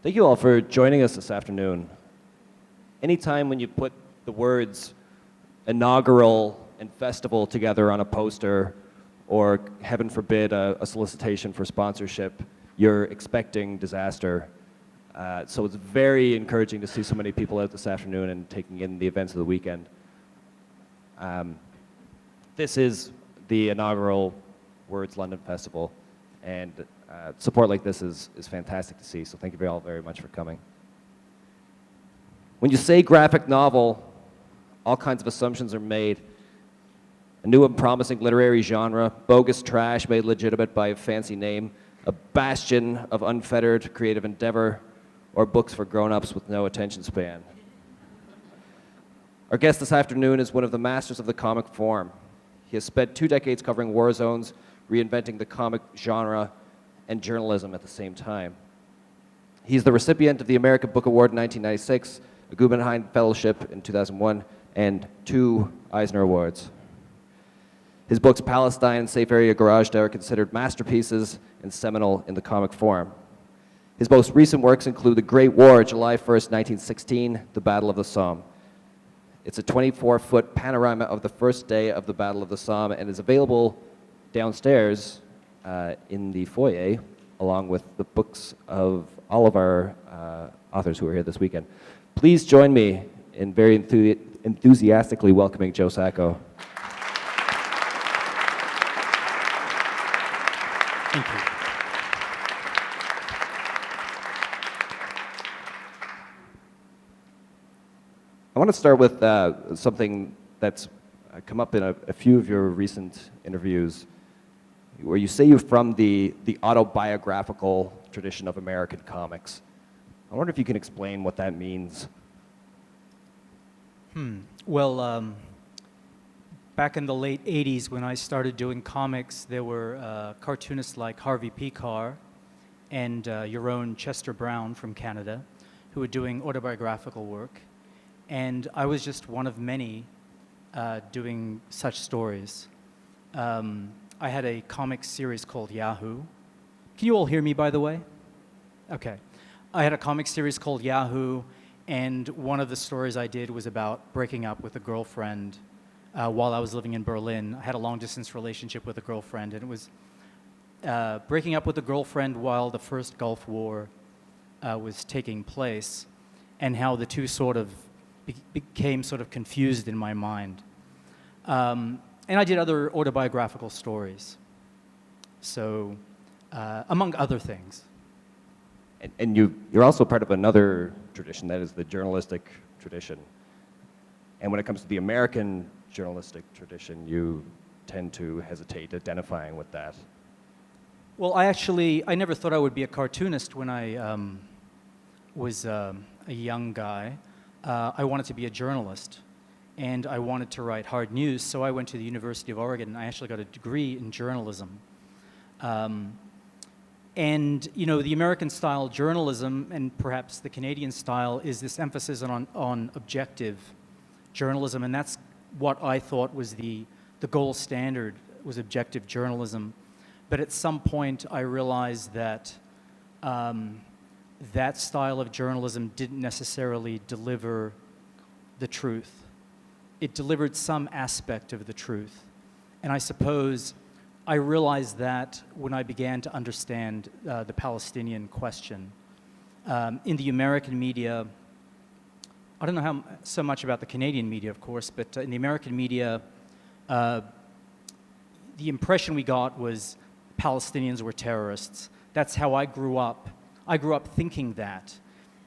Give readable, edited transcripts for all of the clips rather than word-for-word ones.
Thank you all for joining us this afternoon. Anytime when you put the words inaugural and festival together on a poster, or heaven forbid, a solicitation for sponsorship, you're expecting disaster. So it's very encouraging to see so many people out this afternoon and taking in the events of the weekend. This is the inaugural Words London Festival, and support like this is fantastic to see, so thank you all very much for coming. When you say graphic novel, all kinds of assumptions are made. A new and promising literary genre, bogus trash made legitimate by a fancy name, a bastion of unfettered creative endeavor, or books for grown-ups with no attention span. Our guest this afternoon is one of the masters of the comic form. He has spent 2 decades covering war zones, reinventing the comic genre and journalism at the same time. He's the recipient of the American Book Award in 1996, a Guggenheim Fellowship in 2001, and 2 Eisner Awards. His books Palestine and Safe Area Gorazde are considered masterpieces and seminal in the comic form. His most recent works include The Great War, July 1st, 1916, The Battle of the Somme. It's a 24-foot panorama of the first day of the Battle of the Somme and is available downstairs in the foyer, along with the books of all of our authors who are here this weekend. Please join me in very enthusiastically welcoming Joe Sacco. Thank you. I want to start with something that's come up in a few of your recent interviews, where you say you're from the autobiographical tradition of American comics. I wonder if you can explain what that means. Well, back in the late 80s when I started doing comics, there were cartoonists like Harvey P. Carr and your own Chester Brown from Canada who were doing autobiographical work. And I was just one of many doing such stories. I had a comic series called Yahoo. Can you all hear me, by the way? Okay. I had a comic series called Yahoo, and one of the stories I did was about breaking up with a girlfriend while I was living in Berlin. I had a long-distance relationship with a girlfriend, and it was breaking up with a girlfriend while the first Gulf War was taking place, and how the two sort of became sort of confused in my mind. And I did other autobiographical stories, so among other things. And you're also part of another tradition, that is the journalistic tradition. And when it comes to the American journalistic tradition, you tend to hesitate identifying with that. Well, I never thought I would be a cartoonist when I was a young guy. I wanted to be a journalist, and I wanted to write hard news, so I went to the University of Oregon, and I actually got a degree in journalism. And, you know, the American-style journalism, and perhaps the Canadian style, is this emphasis on objective journalism, and that's what I thought was the gold standard, was objective journalism. But at some point, I realized that that style of journalism didn't necessarily deliver the truth. It delivered some aspect of the truth. And I suppose I realized that when I began to understand the Palestinian question. In the American media, I don't know so much about the Canadian media, of course, but in the American media, the impression we got was Palestinians were terrorists. That's how I grew up. I grew up thinking that.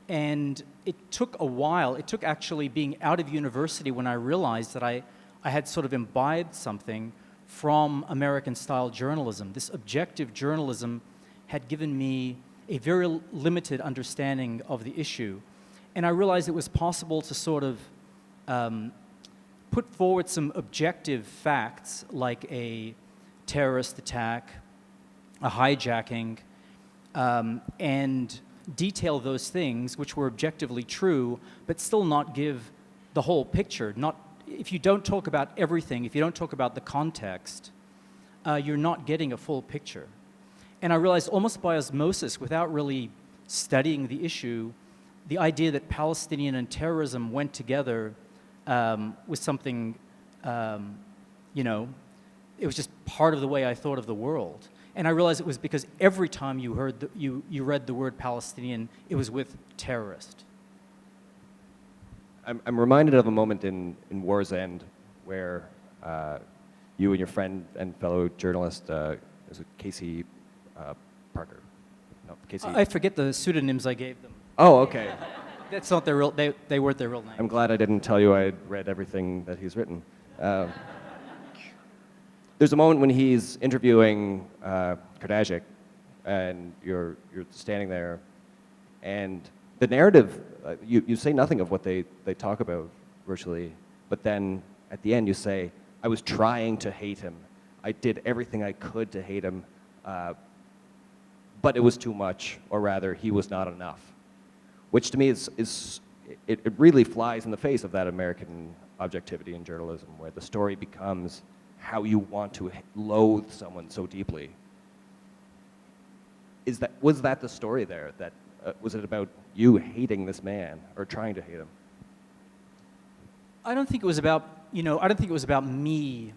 And it took a while. It took actually being out of university when I realized that I had sort of imbibed something from American-style journalism. This objective journalism had given me a very limited understanding of the issue. And I realized it was possible to sort of put forward some objective facts, like a terrorist attack, a hijacking, and detail those things which were objectively true, but still not give the whole picture. If you don't talk about everything, if you don't talk about the context, you're not getting a full picture. And I realized almost by osmosis, without really studying the issue, the idea that Palestinian and terrorism went together was something, you know, it was just part of the way I thought of the world. And I realized it was because every time you heard you read the word Palestinian, it was with terrorist. I'm reminded of a moment in War's End where you and your friend and fellow journalist, is it Casey Parker? No, Casey. I forget the pseudonyms I gave them. Oh, okay. That's not their real. They weren't their real names. I'm glad I didn't tell you I had read everything that he's written. There's a moment when he's interviewing Kardashian, and you're standing there, and the narrative, you say nothing of what they talk about virtually, but then at the end you say, I was trying to hate him. I did everything I could to hate him, but it was too much, or rather, he was not enough. Which to me it really flies in the face of that American objectivity in journalism, where the story becomes how you want to loathe someone so deeply. Was that the story there? Was it about you hating this man or trying to hate him? I don't think it was about, I don't think it was about me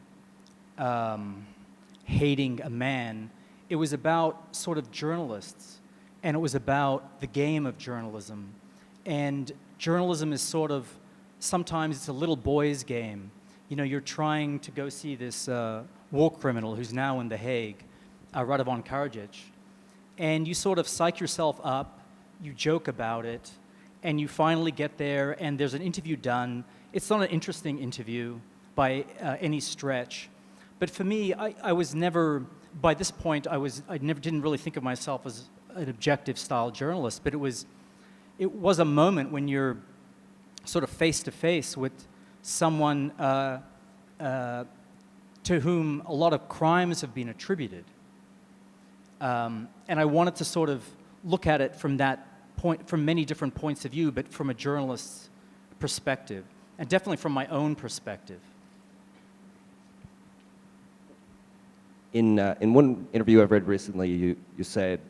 hating a man. It was about sort of journalists, and it was about the game of journalism. And journalism is sort of, sometimes it's a little boy's game. You're trying to go see this war criminal who's now in The Hague, Radovan Karadzic, and you sort of psych yourself up, you joke about it, and you finally get there, and there's an interview done. It's not an interesting interview by any stretch, but for me, I was never, by this point, didn't really think of myself as an objective style journalist, but it was a moment when you're sort of face to face with someone to whom a lot of crimes have been attributed. And I wanted to sort of look at it from that point, from many different points of view, but from a journalist's perspective, and definitely from my own perspective. In one interview I've read recently, you said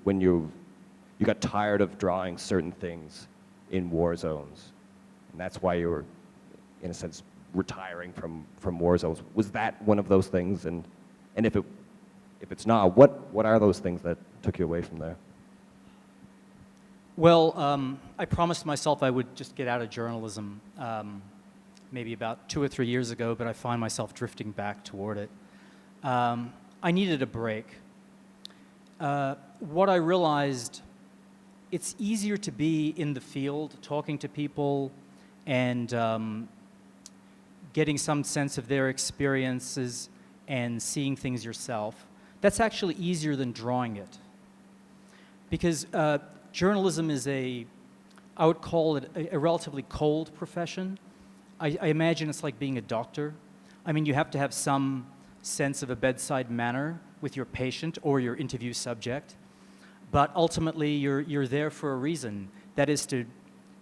when you got tired of drawing certain things in war zones, and that's why you were, in a sense, retiring from war zones. Was that one of those things? And if it's not, what are those things that took you away from there? Well, I promised myself I would just get out of journalism maybe about 2 or 3 years ago, but I find myself drifting back toward it. I needed a break. What I realized, it's easier to be in the field, talking to people, and getting some sense of their experiences and seeing things yourself. That's actually easier than drawing it. Because journalism is I would call it a relatively cold profession. I imagine it's like being a doctor. I mean, you have to have some sense of a bedside manner with your patient or your interview subject, but ultimately you're there for a reason. That is to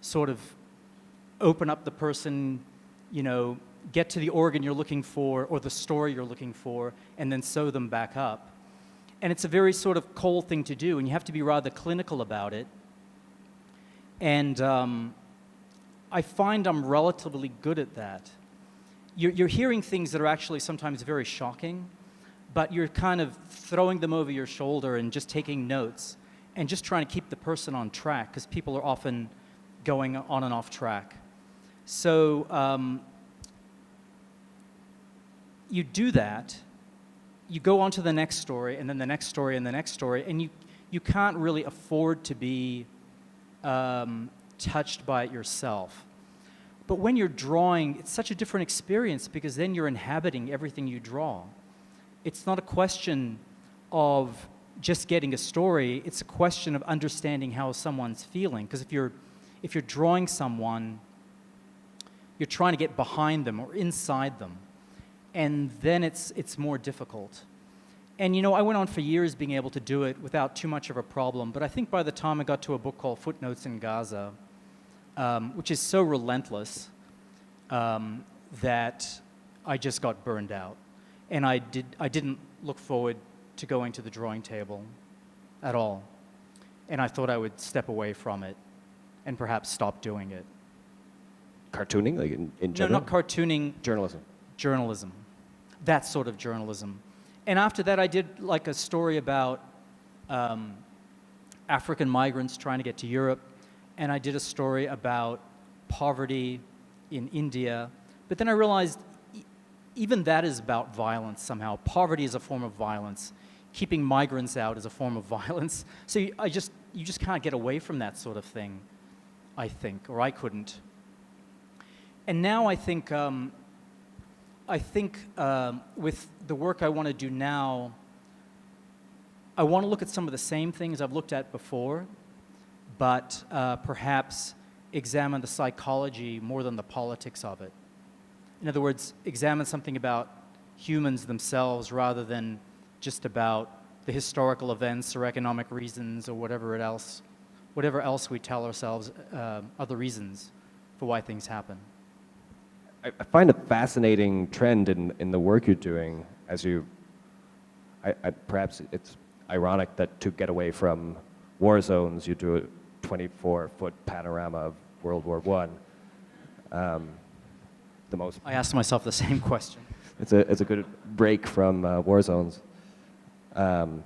sort of open up the person, get to the organ you're looking for or the story you're looking for, and then sew them back up. And it's a very sort of cold thing to do, and you have to be rather clinical about it. And I find I'm relatively good at that. You're hearing things that are actually sometimes very shocking, but you're kind of throwing them over your shoulder and just taking notes and just trying to keep the person on track, because people are often going on and off track. So you do that, you go on to the next story, and then the next story, and the next story, and you can't really afford to be touched by it yourself. But when you're drawing, it's such a different experience, because then you're inhabiting everything you draw. It's not a question of just getting a story, it's a question of understanding how someone's feeling. Because if you're drawing someone, you're trying to get behind them or inside them. And then it's more difficult. And I went on for years being able to do it without too much of a problem, but I think by the time I got to a book called Footnotes in Gaza, which is so relentless that I just got burned out. And I didn't look forward to going to the drawing table at all. and I thought I would step away from it and perhaps stop doing it. Cartooning, like in No, general? not cartooning. Journalism. Journalism. That sort of journalism. And after that, I did like a story about African migrants trying to get to Europe, and I did a story about poverty in India. But then I realized even that is about violence somehow. Poverty is a form of violence. Keeping migrants out is a form of violence. So you just can't get away from that sort of thing, I think, or I couldn't. And now I think with the work I want to do now, I want to look at some of the same things I've looked at before, but perhaps examine the psychology more than the politics of it. In other words, examine something about humans themselves rather than just about the historical events or economic reasons or whatever else we tell ourselves are the reasons for why things happen. I find a fascinating trend in the work you're doing as you, perhaps it's ironic that to get away from war zones, you do a 24-foot panorama of World War I. The most. I asked myself the same question. It's a good break from war zones. In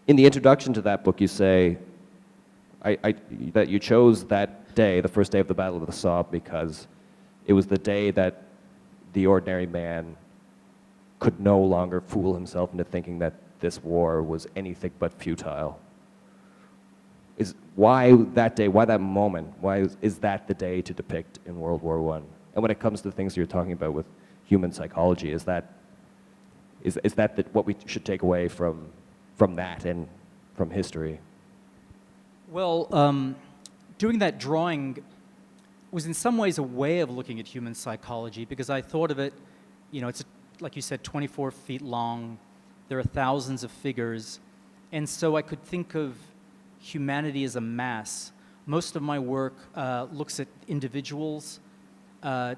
the introduction to that book, you say that you chose that day, the first day of the Battle of the Somme, because it was the day that the ordinary man could no longer fool himself into thinking that this war was anything but futile. Why that day, why that moment, why is that the day to depict in World War I? And when it comes to the things you're talking about with human psychology, is that what we should take away from that and from history? Well, doing that drawing was in some ways a way of looking at human psychology, because I thought of it, it's like you said, 24 feet long. There are thousands of figures. And so I could think of humanity as a mass. Most of my work looks at individuals,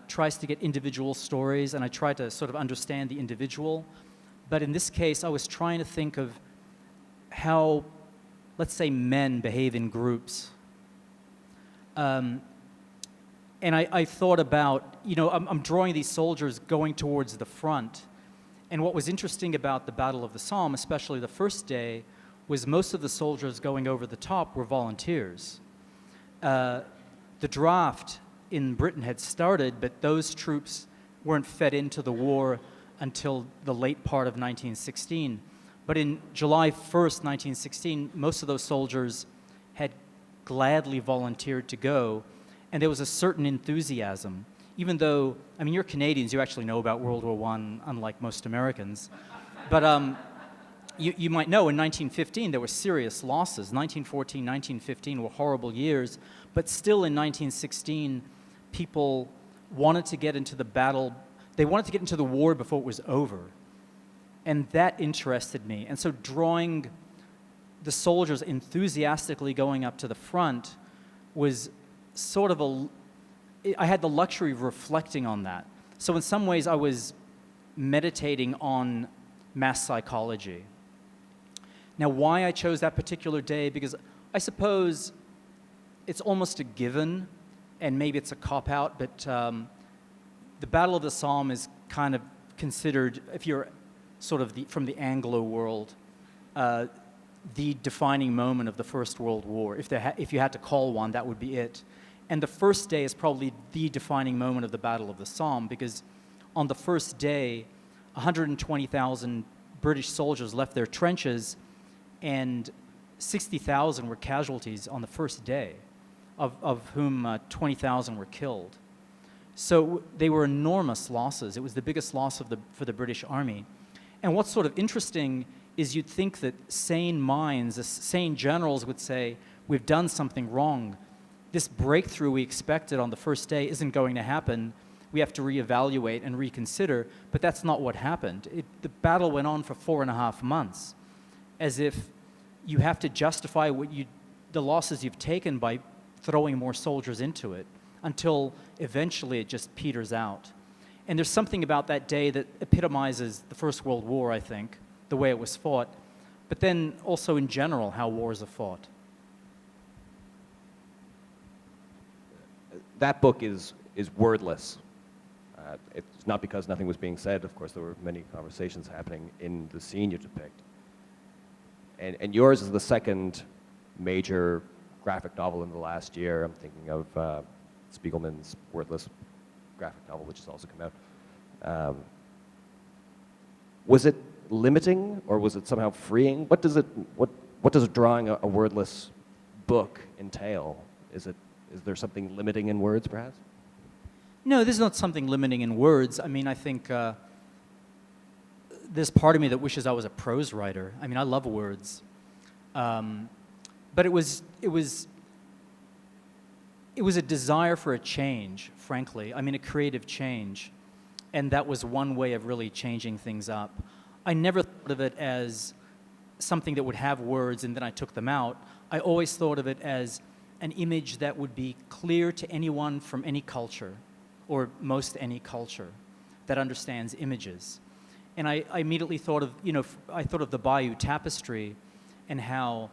tries to get individual stories, and I try to sort of understand the individual. But in this case, I was trying to think of how, let's say, men behave in groups. And I thought about, I'm drawing these soldiers going towards the front. And what was interesting about the Battle of the Somme, especially the first day, was most of the soldiers going over the top were volunteers. The draft in Britain had started, but those troops weren't fed into the war until the late part of 1916. But in July 1st, 1916, most of those soldiers had gladly volunteered to go, and there was a certain enthusiasm. Even though, you're Canadians, you actually know about World War I, unlike most Americans. But you might know in 1915 there were serious losses. 1914, 1915 were horrible years, but still in 1916, people wanted to get into the battle. They wanted to get into the war before it was over. And that interested me. And so drawing the soldiers enthusiastically going up to the front was sort of I had the luxury of reflecting on that. So in some ways I was meditating on mass psychology. Now, why I chose that particular day, because I suppose it's almost a given, and maybe it's a cop-out, but the Battle of the Somme is kind of considered, if you're sort of from the Anglo world, the defining moment of the First World War. If you had to call one, that would be it. And the first day is probably the defining moment of the Battle of the Somme, because on the first day, 120,000 British soldiers left their trenches, and 60,000 were casualties on the first day, of whom 20,000 were killed. So they were enormous losses. It was the biggest loss for the British Army. And what's sort of interesting is you'd think that sane minds, sane generals would say, we've done something wrong. This breakthrough we expected on the first day isn't going to happen. We have to reevaluate and reconsider, but that's not what happened. The battle went on for 4.5 months, as if you have to justify the losses you've taken by throwing more soldiers into it, until eventually it just peters out. And there's something about that day that epitomizes the First World War, I think, the way it was fought, but then also in general how wars are fought. that book is wordless. It's not because nothing was being said. Of course, there were many conversations happening in the scene you depict. And yours is the second major graphic novel in the last year. I'm thinking of Spiegelman's wordless graphic novel, which has also come out. Was it limiting, or was it somehow freeing? What does drawing a wordless book entail? Is there something limiting in words, perhaps? No, there's not something limiting in words. I mean, I think there's part of me that wishes I was a prose writer. I mean, I love words, but it was a desire for a change, frankly. I mean, a creative change, and that was one way of really changing things up. I never thought of it as something that would have words and then I took them out. I always thought of it as an image that would be clear to anyone from any culture, or most any culture, that understands images. And I immediately thought of, I thought of the Bayeux Tapestry and how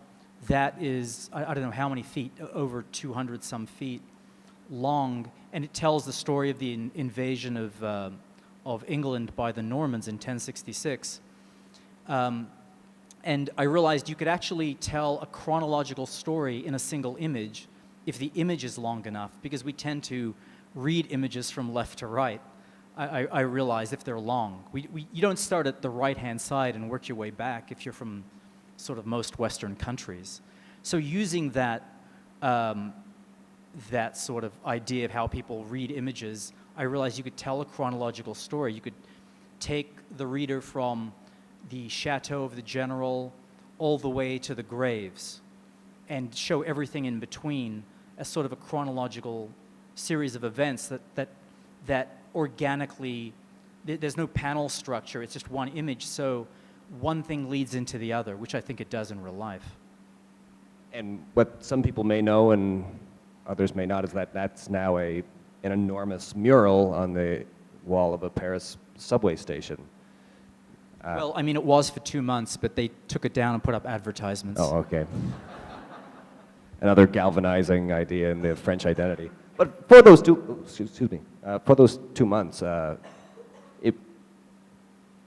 that is, I don't know how many feet, over 200 some feet long, and it tells the story of the invasion of England by the Normans in 1066. And I realized you could actually tell a chronological story in a single image if the image is long enough, because we tend to read images from left to right. I realized if they're long. You don't start at the right-hand side and work your way back if you're from sort of most Western countries. So using that sort of idea of how people read images, I realized you could tell a chronological story. You could take the reader from the chateau of the general all the way to the graves and show everything in between as sort of a chronological series of events that organically, there's no panel structure, it's just one image, so one thing leads into the other, which I think it does in real life. And what some people may know and others may not is that that's now an enormous mural on the wall of a Paris subway station. Well, I mean, it was for 2 months, but they took it down and put up advertisements. Oh, okay. Another galvanizing idea in the French identity. But for those for those 2 months, it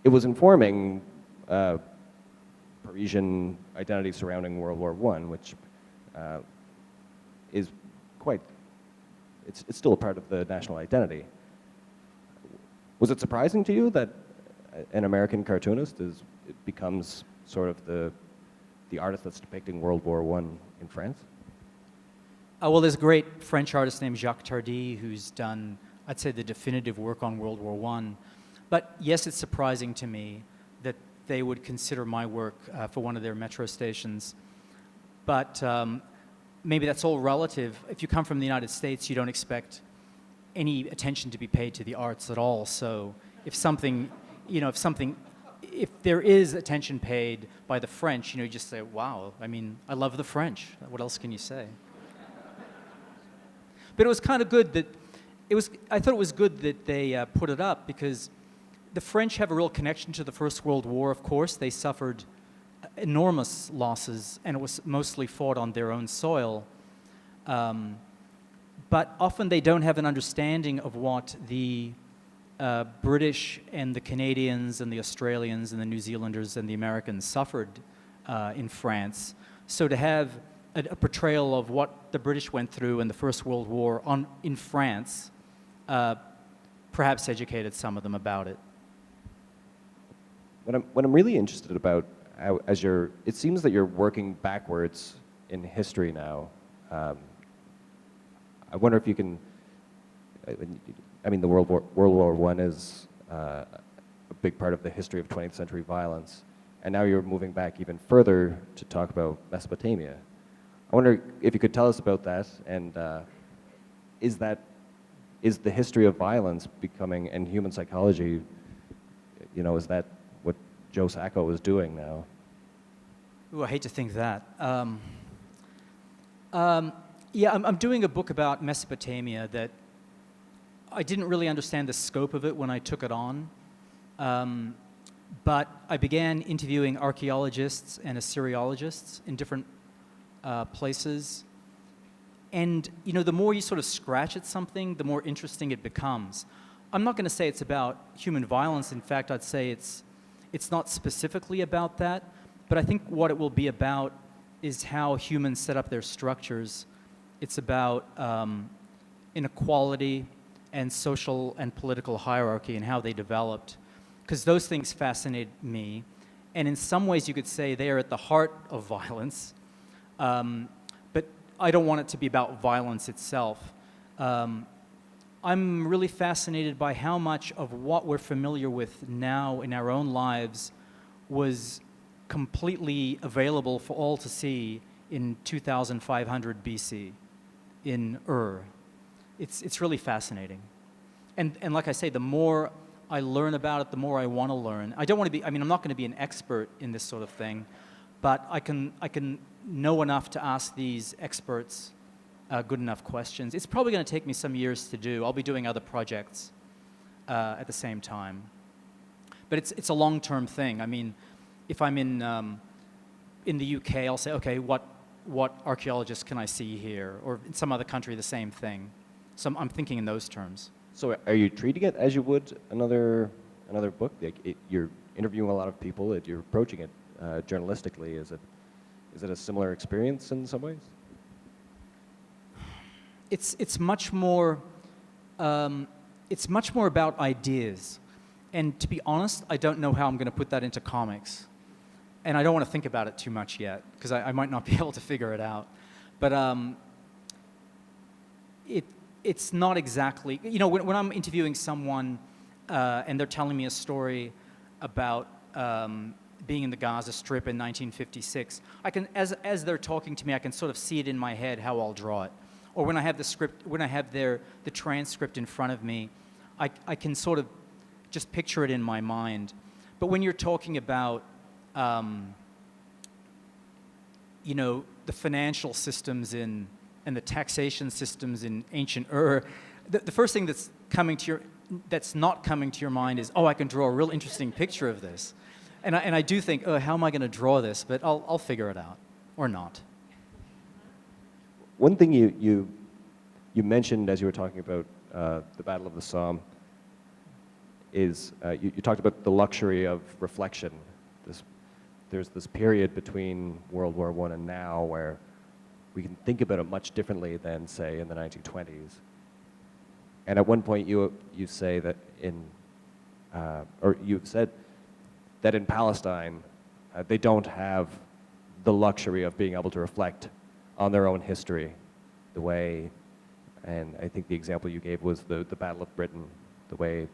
was informing Parisian identity surrounding World War I, which is quite. It's still a part of the national identity. Was it surprising to you that an American cartoonist becomes sort of the artist that's depicting World War I in France? Well, there's a great French artist named Jacques Tardy who's done, I'd say, the definitive work on World War I. But yes, it's surprising to me that they would consider my work for one of their metro stations. But maybe that's all relative. If you come from the United States, you don't expect any attention to be paid to the arts at all. So if there is attention paid by the French, you just say, wow, I mean, I love the French. What else can you say? But it was kind of good that I thought it was good that they put it up, because the French have a real connection to the First World War, of course. They suffered enormous losses, and it was mostly fought on their own soil. But often they don't have an understanding of what the British and the Canadians and the Australians and the New Zealanders and the Americans suffered in France. So to have a portrayal of what the British went through in the First World War in France perhaps educated some of them about it. What I'm really interested about, it seems that you're working backwards in history now. I wonder if you can. I mean, the World War I is a big part of the history of 20th century violence, and now you're moving back even further to talk about Mesopotamia. I wonder if you could tell us about that, and is the history of violence becoming, and human psychology, is that what Joe Sacco is doing now? Ooh, I hate to think that. Yeah, I'm doing a book about Mesopotamia that I didn't really understand the scope of it when I took it on, but I began interviewing archaeologists and Assyriologists in different places, And the more you sort of scratch at something, the more interesting it becomes. I'm not going to say it's about human violence. In fact, I'd say it's not specifically about that. But I think what it will be about is how humans set up their structures. It's about inequality and social and political hierarchy and how they developed. Because those things fascinate me. And in some ways, you could say they are at the heart of violence. But I don't want it to be about violence itself. I'm really fascinated by how much of what we're familiar with now in our own lives was completely available for all to see in 2500 BC in Ur. It's really fascinating. And like I say, the more I learn about it, the more I want to learn. I'm not going to be an expert in this sort of thing, but I can know enough to ask these experts good enough questions. It's probably going to take me some years to do. I'll be doing other projects at the same time. But it's a long-term thing. I mean, if I'm in the UK, I'll say, okay, what archaeologists can I see here? Or in some other country, the same thing. So I'm thinking in those terms. So are you treating it as you would another book? You're interviewing a lot of people. You're approaching it journalistically. Is it a similar experience in some ways? It's much more about ideas. And to be honest, I don't know how I'm going to put that into comics. And I don't want to think about it too much yet, because I might not be able to figure it out. But it's not exactly... when I'm interviewing someone and they're telling me a story about being in the Gaza Strip in 1956, I can, as they're talking to me, I can sort of see it in my head how I'll draw it. Or when I have the transcript in front of me, I can sort of just picture it in my mind. But when you're talking about, the financial systems and the taxation systems in ancient Ur, the first thing that's not coming to your mind is, I can draw a real interesting picture of this. And I do think, how am I going to draw this? But I'll figure it out, or not. One thing you mentioned as you were talking about the Battle of the Somme is you talked about the luxury of reflection. There's this period between World War I and now where we can think about it much differently than, say, in the 1920s. And at one point you say that you've said that in Palestine they don't have the luxury of being able to reflect on their own history the way, and I think the example you gave was the Battle of Britain, the way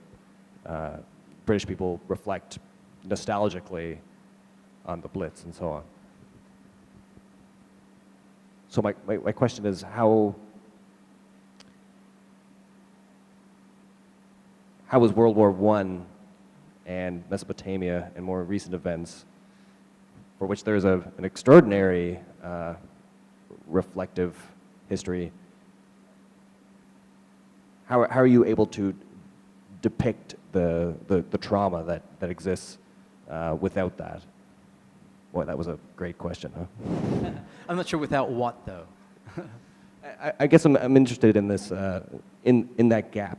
British people reflect nostalgically on the Blitz and so on. So my question is, how was World War I and Mesopotamia and more recent events, for which there's an extraordinary reflective history, how are you able to depict the trauma that exists without that? Boy, that was a great question, huh? I'm not sure without what, though. I guess I'm interested in this, in that gap,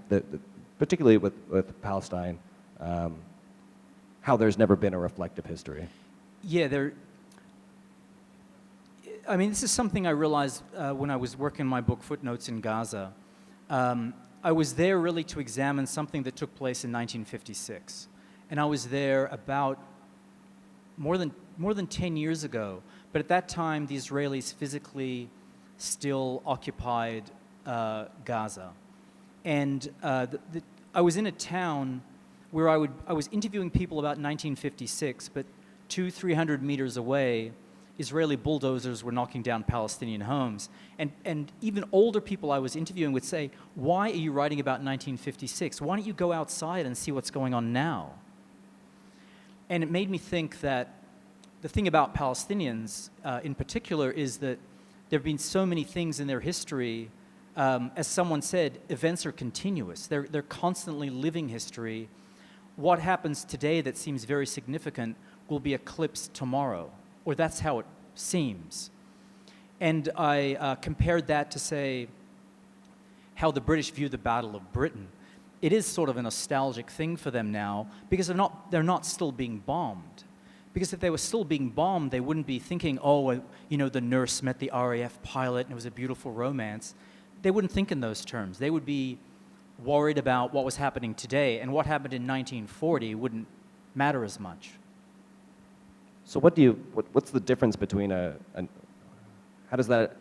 particularly with Palestine, how there's never been a reflective history. Yeah, this is something I realized when I was working my book Footnotes in Gaza. I was there really to examine something that took place in 1956. And I was there about more than 10 years ago. But at that time, the Israelis physically still occupied Gaza. And I was in a town where I was interviewing people about 1956, but 200-300 meters away, Israeli bulldozers were knocking down Palestinian homes. And even older people I was interviewing would say, why are you writing about 1956? Why don't you go outside and see what's going on now? And it made me think that the thing about Palestinians in particular is that there have been so many things in their history. As someone said, events are continuous. They're constantly living history. What happens today that seems very significant will be eclipsed tomorrow, or that's how it seems. And I compared that to, say, how the British view the Battle of Britain. It is sort of a nostalgic thing for them now because they're not still being bombed. Because if they were still being bombed, they wouldn't be thinking, oh, the nurse met the RAF pilot and it was a beautiful romance. They wouldn't think in those terms. They would be worried about what was happening today, and what happened in 1940 wouldn't matter as much. So what's the difference between how does that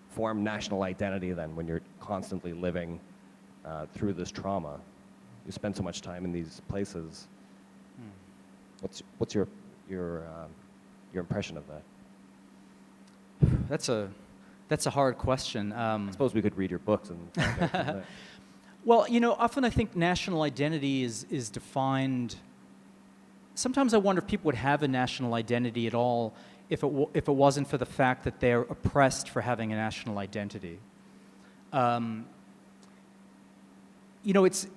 form national identity then when you're constantly living through this trauma? You spend so much time in these places. What's your impression of that? That's a hard question. I suppose we could read your books and. Well, often I think national identity is defined. Sometimes I wonder if people would have a national identity at all if it wasn't for the fact that they're oppressed for having a national identity. It's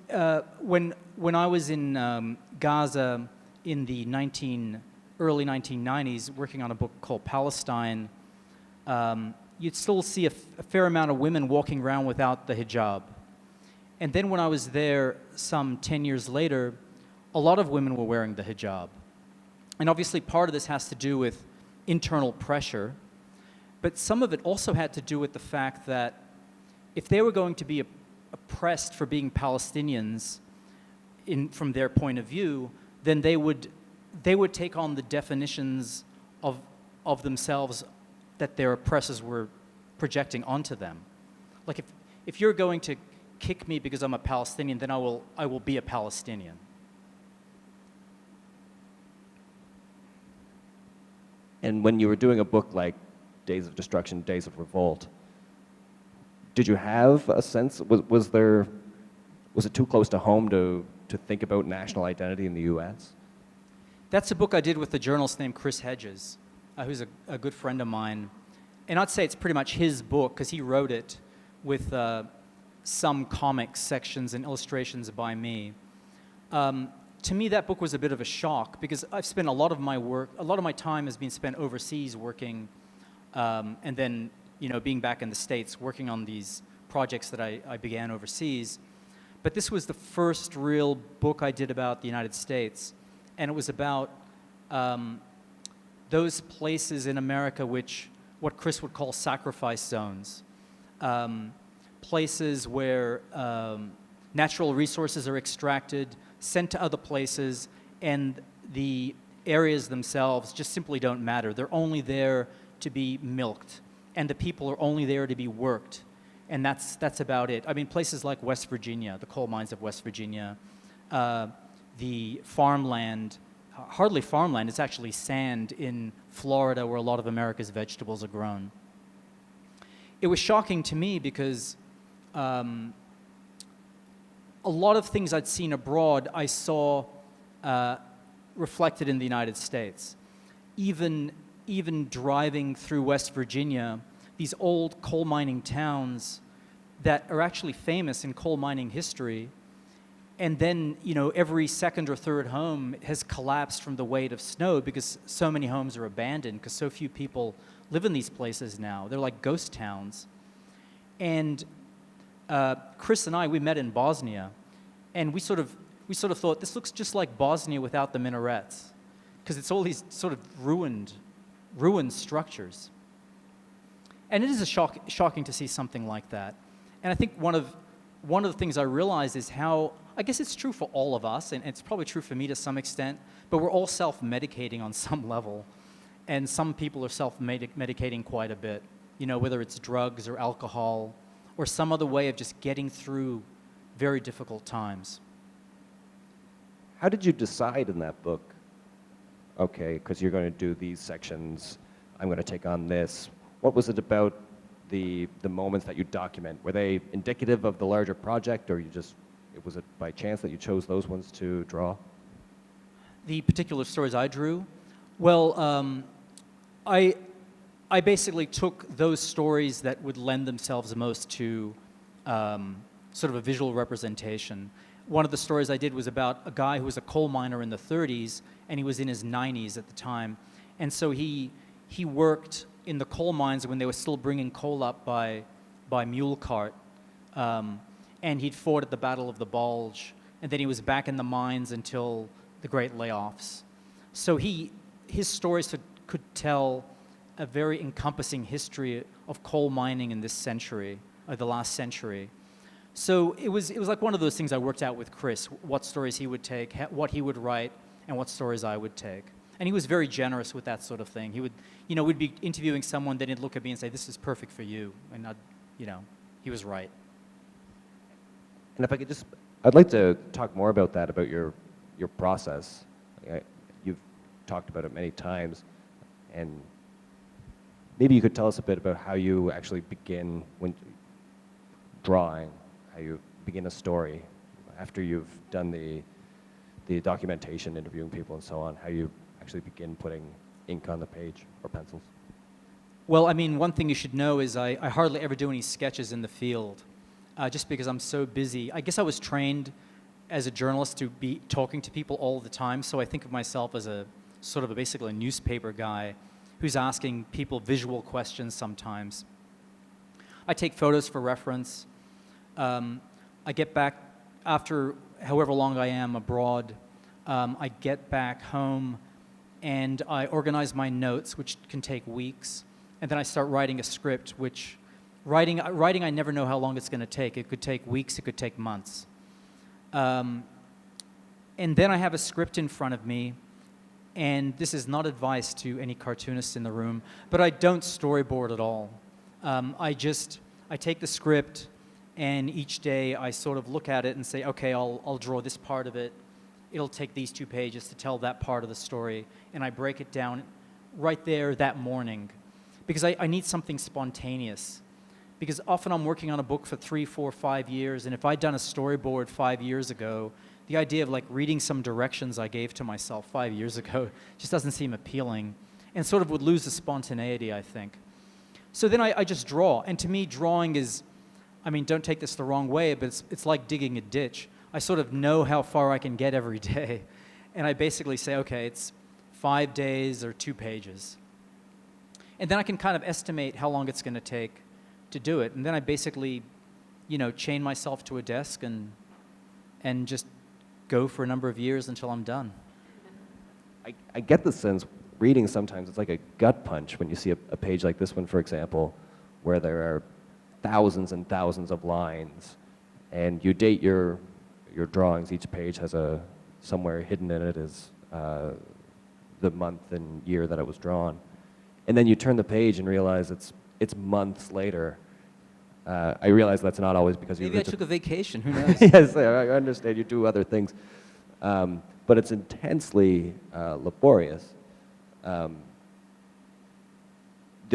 when I was in Gaza in the early 1990s, working on a book called Palestine, you'd still see a fair amount of women walking around without the hijab. And then when I was there some 10 years later, a lot of women were wearing the hijab. And obviously part of this has to do with internal pressure, but some of it also had to do with the fact that if they were going to be oppressed for being Palestinians from their point of view, then they would take on the definitions of themselves that their oppressors were projecting onto them. Like if you're going to kick me because I'm a Palestinian, then I will be a Palestinian. And when you were doing a book like Days of Destruction, Days of Revolt, did you have a sense, was it too close to home to think about national identity in the US? That's a book I did with a journalist named Chris Hedges, who's a good friend of mine. And I'd say it's pretty much his book because he wrote it with some comic sections and illustrations by me. To me, that book was a bit of a shock because I've spent a lot of my time has been spent overseas working, and then being back in the States working on these projects that I began overseas. But this was the first real book I did about the United States, and it was about those places in America what Chris would call sacrifice zones. Places where natural resources are extracted, sent to other places, and the areas themselves just simply don't matter. They're only there to be milked, and the people are only there to be worked, and that's about it. I mean, places like West Virginia, the coal mines of West Virginia, the farmland, hardly farmland, it's actually sand in Florida where a lot of America's vegetables are grown. It was shocking to me because a lot of things I'd seen abroad, I saw reflected in the United States. Even driving through West Virginia, these old coal mining towns that are actually famous in coal mining history, and then every second or third home has collapsed from the weight of snow because so many homes are abandoned because so few people live in these places now. They're like ghost towns. And Chris and we met in Bosnia, and we sort of thought this looks just like Bosnia without the minarets, because it's all these sort of ruined structures. And it is shocking to see something like that. And I think one of the things I realized is how, I guess it's true for all of us, and it's probably true for me to some extent, but we're all self-medicating on some level, and some people are self-medicating quite a bit, whether it's drugs or alcohol, or some other way of just getting through very difficult times. How did you decide in that book, okay, because you're going to do these sections, I'm going to take on this? What was it about the moments that you document? Were they indicative of the larger project, or was it by chance that you chose those ones to draw? The particular stories I drew? Well, I basically took those stories that would lend themselves most to sort of a visual representation. One of the stories I did was about a guy who was a coal miner in the 30s, and he was in his 90s at the time. And so he worked in the coal mines when they were still bringing coal up by mule cart, and he'd fought at the Battle of the Bulge, and then he was back in the mines until the Great Layoffs. So his stories could tell a very encompassing history of coal mining in this century, the last century. So it was like one of those things I worked out with Chris, what stories he would take, what he would write, and what stories I would take. And he was very generous with that sort of thing. He would, we'd be interviewing someone, then he'd look at me and say, "This is perfect for you." And he was right. And if I could I'd like to talk more about that, about your process. You've talked about it many times, and maybe you could tell us a bit about how you actually begin when drawing, how you begin a story after you've done the documentation, interviewing people and so on, how you actually begin putting ink on the page or pencils. Well, I mean, one thing you should know is I hardly ever do any sketches in the field, just because I'm so busy. I guess I was trained as a journalist to be talking to people all the time, so I think of myself as a sort of basically a newspaper guy who's asking people visual questions sometimes. I take photos for reference. I get back after however long I am abroad. I get back home and I organize my notes, which can take weeks, and then I start writing a script, which writing I never know how long it's going to take. It could take weeks, it could take months. And then I have a script in front of me, and this is not advice to any cartoonists in the room, but I don't storyboard at all. I take the script, and each day I sort of look at it and say, okay, I'll draw this part of it. It'll take these 2 pages to tell that part of the story, and I break it down right there that morning, because I need something spontaneous. Because often I'm working on a book for 3, 4, 5 years, and if I'd done a storyboard 5 years ago, the idea of like reading some directions I gave to myself 5 years ago just doesn't seem appealing, and sort of would lose the spontaneity, I think. So then I just draw, and to me drawing is, I mean, don't take this the wrong way, but it's like digging a ditch. I sort of know how far I can get every day, and I basically say, okay, it's 5 days or 2 pages. And then I can kind of estimate how long it's going to take to do it, and then I basically, chain myself to a desk and just go for a number of years until I'm done. I get the sense, reading sometimes, it's like a gut punch when you see a page like this one, for example, where there are thousands and thousands of lines, and you date your drawings. Each page has somewhere hidden in it is the month and year that it was drawn. And then you turn the page and realize it's months later. I realize that's not always because you... Maybe I took a vacation, who knows? Yes, I understand you do other things. But it's intensely laborious. The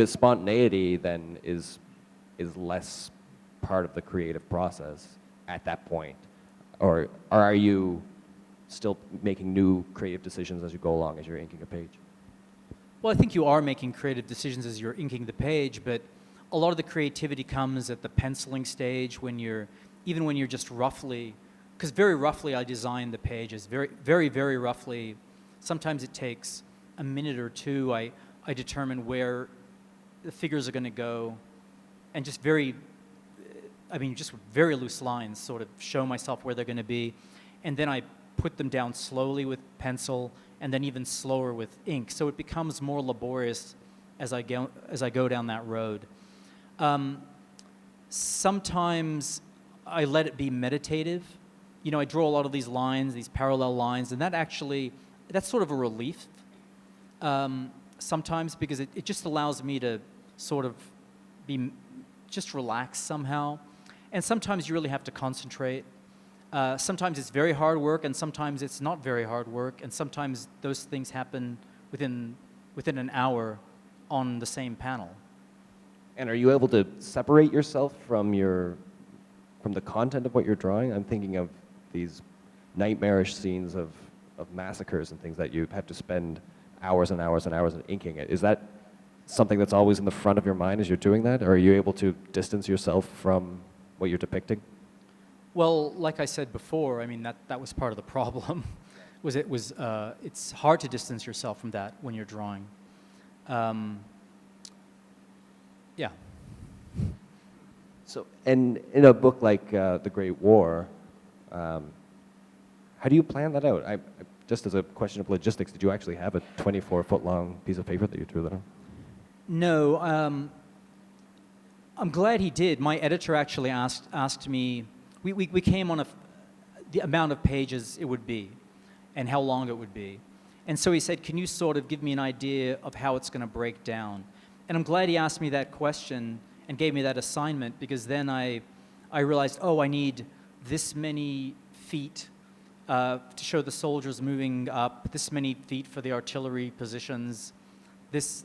spontaneity then is less part of the creative process at that point. Or are you still making new creative decisions as you go along, as you're inking a page? Well, I think you are making creative decisions as you're inking the page, but a lot of the creativity comes at the penciling stage when you're just roughly, because very roughly I design the pages, very, very, very roughly. Sometimes it takes a minute or two. I determine where the figures are going to go, and just very loose lines sort of show myself where they're going to be, and then I put them down slowly with pencil, and then even slower with ink. So it becomes more laborious as I go down that road. Sometimes I let it be meditative. I draw a lot of these lines, these parallel lines, and that's sort of a relief sometimes, because it just allows me to sort of just relax somehow. And sometimes you really have to concentrate. Sometimes it's very hard work, and sometimes it's not very hard work, and sometimes those things happen within an hour on the same panel. And are you able to separate yourself from the content of what you're drawing? I'm thinking of these nightmarish scenes of massacres and things that you have to spend hours and hours and hours inking it. Is that something that's always in the front of your mind as you're doing that, or are you able to distance yourself from what you're depicting? Well, like I said before, I mean, that was part of the problem. It's hard to distance yourself from that when you're drawing. Yeah. So, and in a book like The Great War, how do you plan that out? Just as a question of logistics, did you actually have a 24-foot-long piece of paper that you drew that on? No, I'm glad he did. My editor actually asked me, we came on the amount of pages it would be and how long it would be. And so he said, can you sort of give me an idea of how it's going to break down? And I'm glad he asked me that question and gave me that assignment, because then I realized, oh, I need this many feet to show the soldiers moving up, this many feet for the artillery positions, this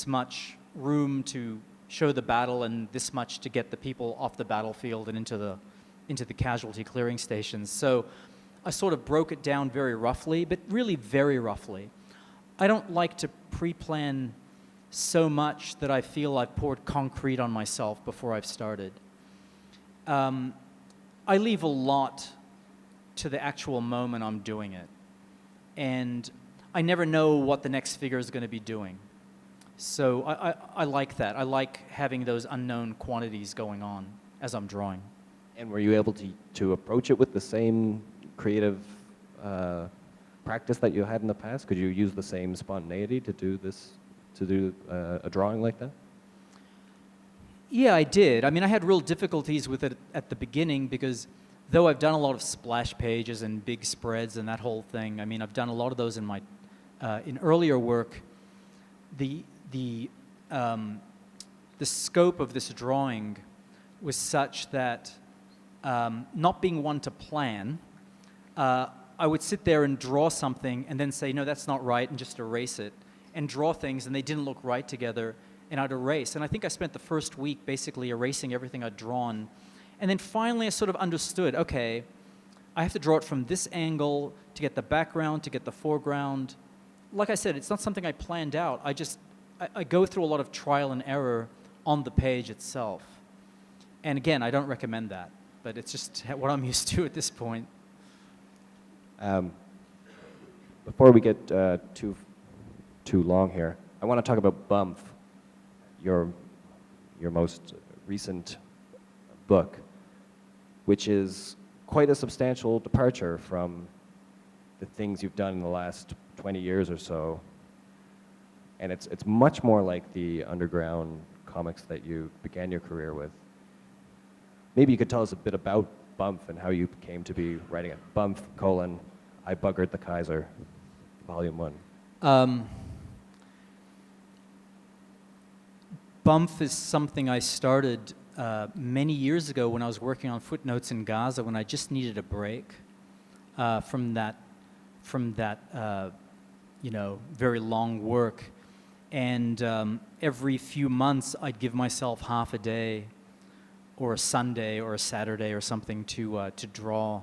much room to show the battle, and this much to get the people off the battlefield and into the casualty clearing stations. So I sort of broke it down very roughly, but really very roughly. I don't like to pre-plan so much that I feel I've poured concrete on myself before I've started. I leave a lot to the actual moment I'm doing it. And I never know what the next figure is going to be doing. So I like that. I like having those unknown quantities going on as I'm drawing. And were you able to approach it with the same creative practice that you had in the past? Could you use the same spontaneity to do a drawing like that? Yeah, I did. I mean, I had real difficulties with it at the beginning, because though I've done a lot of splash pages and big spreads and that whole thing, I mean, I've done a lot of those in my in earlier work. The scope of this drawing was such that, not being one to plan, I would sit there and draw something and then say, no, that's not right, and just erase it, and draw things, and they didn't look right together, and I'd erase. And I think I spent the first week basically erasing everything I'd drawn. And then finally I sort of understood, okay, I have to draw it from this angle to get the background, to get the foreground. Like I said, it's not something I planned out. I go through a lot of trial and error on the page itself. And again, I don't recommend that, but it's just what I'm used to at this point. Before we get too long here, I want to talk about Bumf, your most recent book, which is quite a substantial departure from the things you've done in the last 20 years or so. And it's much more like the underground comics that you began your career with. Maybe you could tell us a bit about Bumf and how you came to be writing it. Bumf, I Buggered the Kaiser, Volume 1. Bumf is something I started many years ago when I was working on Footnotes in Gaza, when I just needed a break from that very long work. And every few months, I'd give myself half a day, or a Sunday, or a Saturday, or something to draw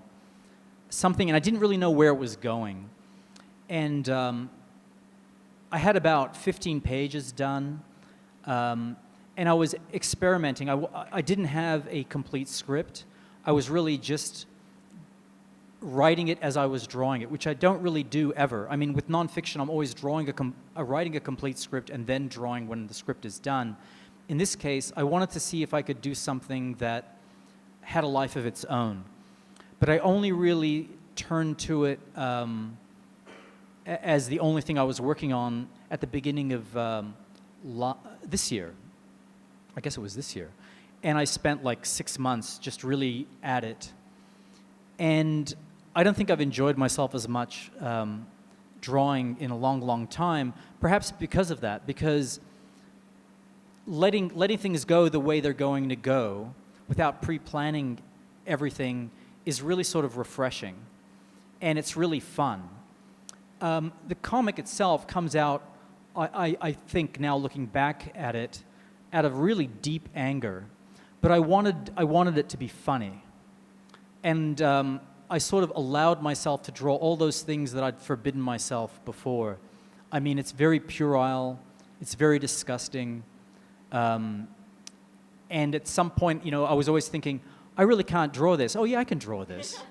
something, and I didn't really know where it was going. And I had about 15 pages done, and I was experimenting. I didn't have a complete script. I was really just writing it as I was drawing it, which I don't really do ever. I mean, with nonfiction, I'm always writing a complete script and then drawing when the script is done. In this case, I wanted to see if I could do something that had a life of its own. But I only really turned to it as the only thing I was working on at the beginning of this year. I guess it was this year. And I spent like 6 months just really at it. And I don't think I've enjoyed myself as much drawing in a long, long time, perhaps because of that, because letting things go the way they're going to go without pre-planning everything is really sort of refreshing, and it's really fun. The comic itself comes out, I think now looking back at it, out of really deep anger, but I wanted it to be funny. And I sort of allowed myself to draw all those things that I'd forbidden myself before. I mean, it's very puerile, it's very disgusting, and at some point, I was always thinking, I really can't draw this. Oh yeah, I can draw this.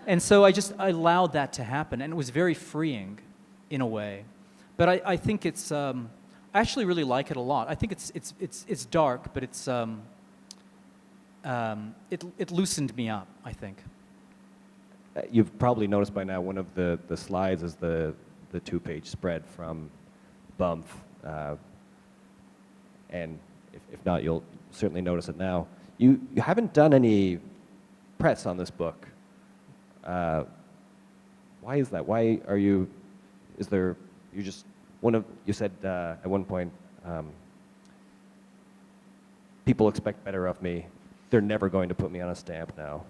And so I allowed that to happen, and it was very freeing in a way. But I think it's, I actually really like it a lot. I think it's dark, but it loosened me up, I think. You've probably noticed by now one of the slides is the two-page spread from Bumf, and if not, you'll certainly notice it now. You haven't done any press on this book. Why is that? Why are you? Is there? You just you said at one point, people expect better of me. They're never going to put me on a stamp now.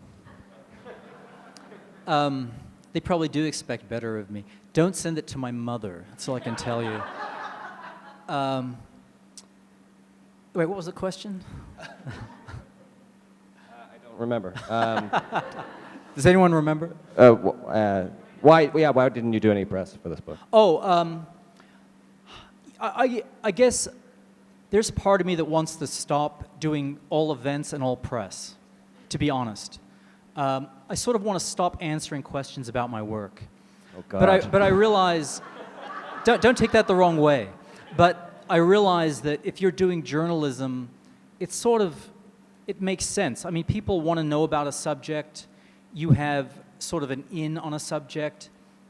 They probably do expect better of me. Don't send it to my mother. That's all I can tell you. Wait, what was the question? I don't remember. Does anyone remember? Why didn't you do any press for this book? I guess there's part of me that wants to stop doing all events and all press, to be honest. I sort of want to stop answering questions about my work. Oh, God. But I realize, don't take that the wrong way, but I realize that if you're doing journalism, it makes sense. I mean, people want to know about a subject. You have sort of an in on a subject,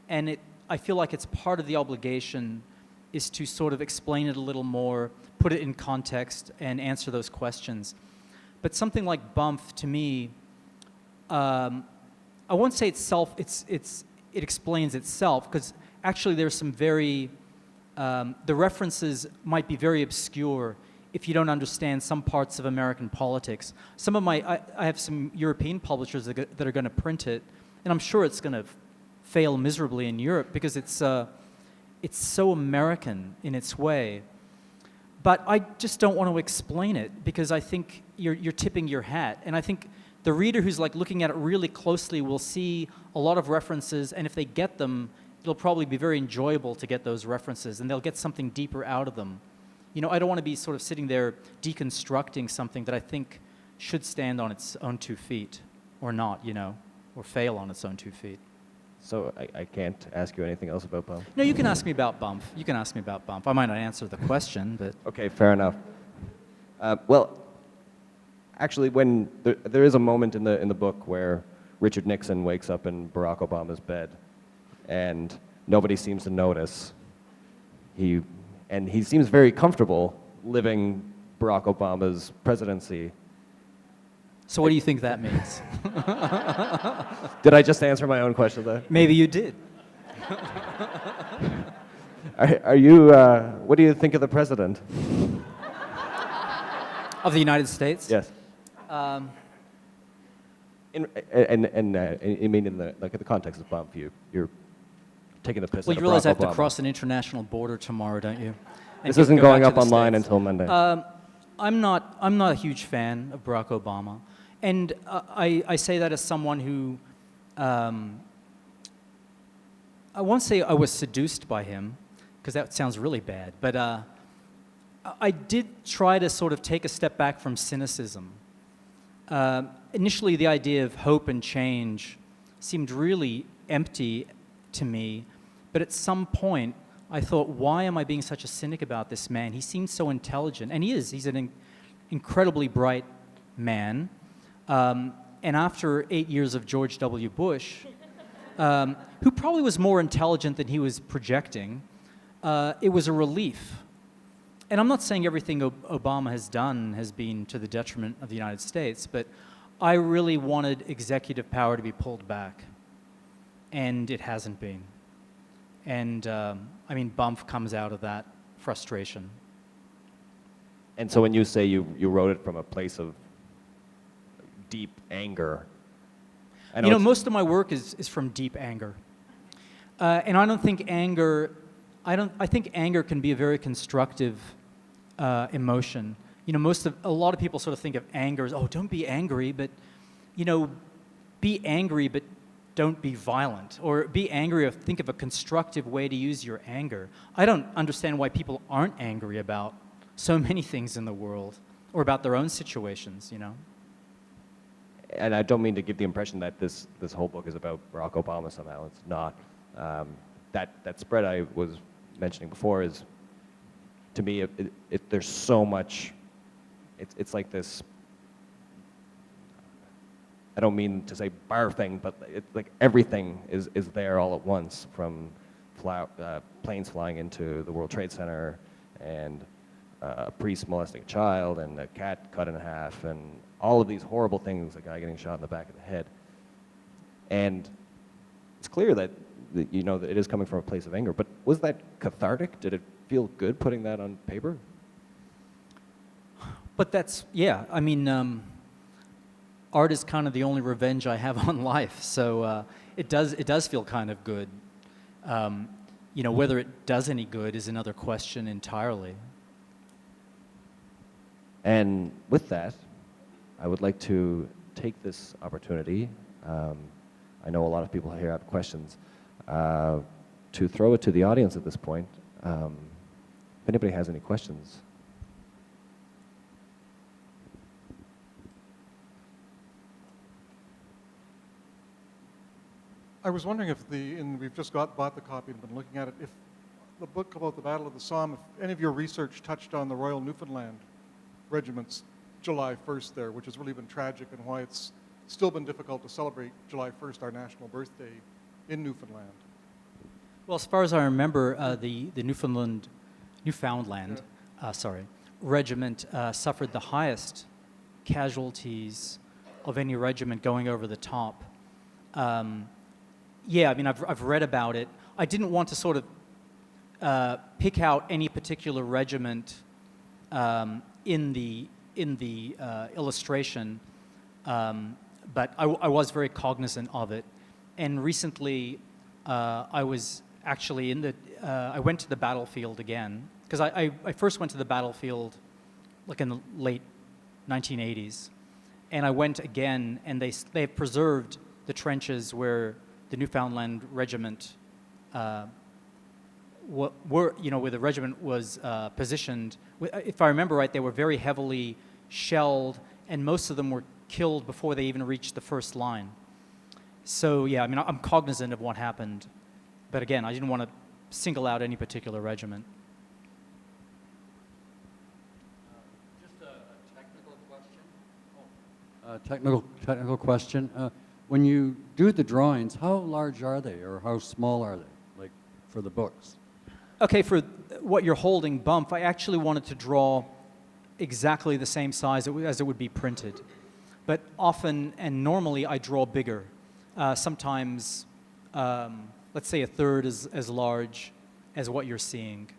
and I feel like it's part of the obligation is to sort of explain it a little more, put it in context, and answer those questions. But something like Bumf, to me, I won't say it explains itself, because actually there's some very, the references might be very obscure if you don't understand some parts of American politics. I have some European publishers that are going to print it, and I'm sure it's going to fail miserably in Europe because it's so American in its way. But I just don't want to explain it because I think you're tipping your hat, and I think the reader who's like looking at it really closely will see a lot of references, and if they get them, it'll probably be very enjoyable to get those references, and they'll get something deeper out of them. You know, I don't want to be sort of sitting there deconstructing something that I think should stand on its own 2 feet, or not, you know, or fail on its own 2 feet. So I can't ask you anything else about Bumf? No, you can ask me about Bumf. You can ask me about Bumf. I might not answer the question, but... Okay, fair enough. Well, actually, when there is a moment in the book where Richard Nixon wakes up in Barack Obama's bed, and nobody seems to notice. He seems very comfortable living Barack Obama's presidency. So what do you think that means? Did I just answer my own question there? Maybe you did. Are you? What do you think of the president? Of the United States? Yes. I mean, in the context of Bumf, you're taking the piss. Well, out you of realize Barack I have to Obama. cross an international border tomorrow, don't you? And This isn't go going back up to the online States. until Monday. I'm not a huge fan of Barack Obama, and I say that as someone who I won't say I was seduced by him, because that sounds really bad, but I did try to sort of take a step back from cynicism. Initially, the idea of hope and change seemed really empty to me, but at some point, I thought, why am I being such a cynic about this man? He seems so intelligent, and he is. He's an incredibly bright man. And after 8 years of George W. Bush, who probably was more intelligent than he was projecting, it was a relief. And I'm not saying everything Obama has done has been to the detriment of the United States, but I really wanted executive power to be pulled back, and it hasn't been. And I mean, Bumf comes out of that frustration. And so when you say you wrote it from a place of deep anger, You know, most of my work is from deep anger. And I don't think anger, I think anger can be a very constructive emotion. You know, a lot of people sort of think of anger as, oh, don't be angry, but, you know, be angry, but don't be violent. Or be angry or think of a constructive way to use your anger. I don't understand why people aren't angry about so many things in the world, or about their own situations, you know. And I don't mean to give the impression that this whole book is about Barack Obama somehow. It's not. That spread I was mentioning before is to me, there's so much. It's like this. I don't mean to say bar thing, but it's like everything is there all at once, from planes flying into the World Trade Center, and a priest molesting a child, and a cat cut in half, and all of these horrible things, a guy getting shot in the back of the head. And it's clear that that it is coming from a place of anger, but was that cathartic? Did it feel good putting that on paper? But that's, yeah, I mean, art is kind of the only revenge I have on life, so it does feel kind of good. Whether it does any good is another question entirely. And with that, I would like to take this opportunity, I know a lot of people here have questions, to throw it to the audience at this point. If anybody has any questions. I was wondering if we've just bought the copy and been looking at it, if the book about the Battle of the Somme, if any of your research touched on the Royal Newfoundland Regiment's July 1st there, which has really been tragic, and why it's still been difficult to celebrate July 1st, our national birthday, in Newfoundland. Well, as far as I remember, the Newfoundland regiment suffered the highest casualties of any regiment going over the top. Yeah, I mean, I've read about it. I didn't want to sort of pick out any particular regiment in the illustration, but I was very cognizant of it. And recently, I was actually I went to the battlefield again, because I first went to the battlefield like in the late 1980s, and I went again, and they preserved the trenches where the Newfoundland regiment where the regiment was positioned. If I remember right, they were very heavily shelled, and most of them were killed before they even reached the first line. So yeah, I mean, I'm cognizant of what happened, but again, I didn't want to single out any particular regiment. Just a technical question. Technical question. When you do the drawings, how large are they, or how small are they, like for the books? Okay, for what you're holding, Bump, I actually wanted to draw exactly the same size as it would be printed. But often and normally I draw bigger. Sometimes, let's say a third as large as what you're seeing.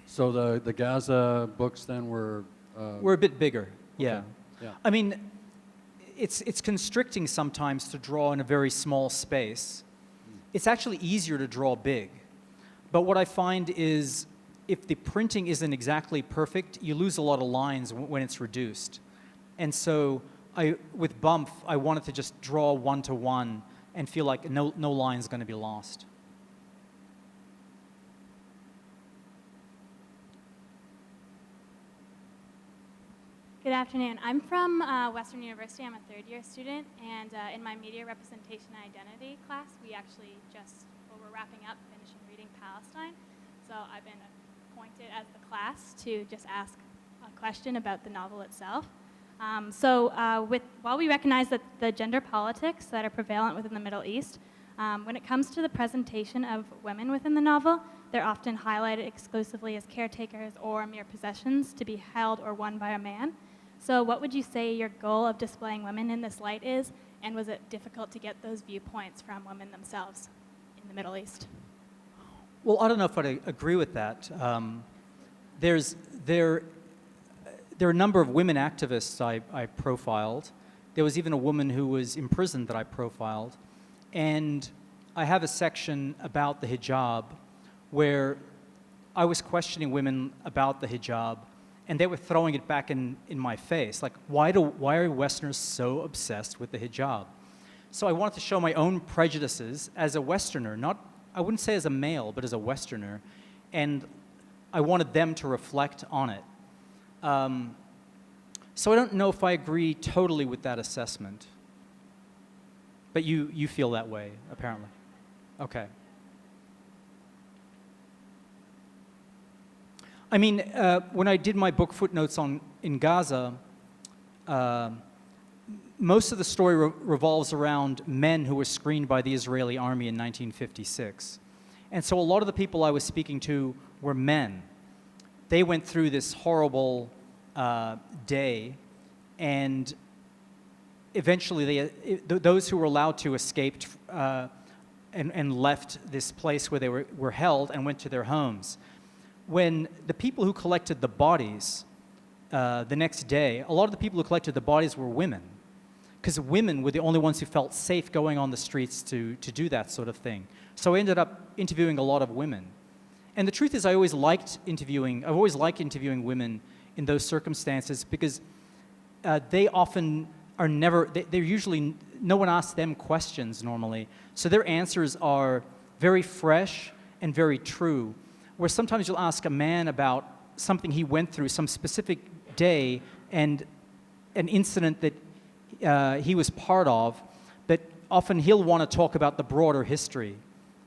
So the Gaza books then were a bit bigger, yeah. Okay. Yeah. I mean, it's constricting sometimes to draw in a very small space. It's actually easier to draw big. But what I find is if the printing isn't exactly perfect, you lose a lot of lines when it's reduced. And so with Bump, I wanted to just draw one-to-one and feel like no line's going to be lost. Good afternoon. I'm from Western University. I'm a third-year student, and in my media representation and identity class, we actually we're wrapping up, finishing reading Palestine. So I've been appointed as the class to just ask a question about the novel itself. While we recognize that the gender politics that are prevalent within the Middle East, when it comes to the presentation of women within the novel, they're often highlighted exclusively as caretakers or mere possessions to be held or won by a man. So what would you say your goal of displaying women in this light is, and was it difficult to get those viewpoints from women themselves in the Middle East? Well, I don't know if I'd agree with that. There are a number of women activists I profiled. There was even a woman who was imprisoned that I profiled. And I have a section about the hijab where I was questioning women about the hijab, and they were throwing it back in my face. Like, why are Westerners so obsessed with the hijab? So I wanted to show my own prejudices as a Westerner, I wouldn't say as a male, but as a Westerner, and I wanted them to reflect on it. So I don't know if I agree totally with that assessment. But you feel that way, apparently. Okay. I mean, when I did my book Footnotes in Gaza, most of the story revolves around men who were screened by the Israeli army in 1956. And so a lot of the people I was speaking to were men. They went through this horrible day, and eventually those who were allowed to escaped and left this place where they were held and went to their homes. When the people who collected the bodies the next day, a lot of the people who collected the bodies were women, because women were the only ones who felt safe going on the streets to do that sort of thing. So I ended up interviewing a lot of women. And the truth is, I've always liked interviewing women in those circumstances, because they often are they're usually, no one asks them questions normally. So their answers are very fresh and very true. Where sometimes you'll ask a man about something he went through, some specific day, and an incident that he was part of, but often he'll want to talk about the broader history.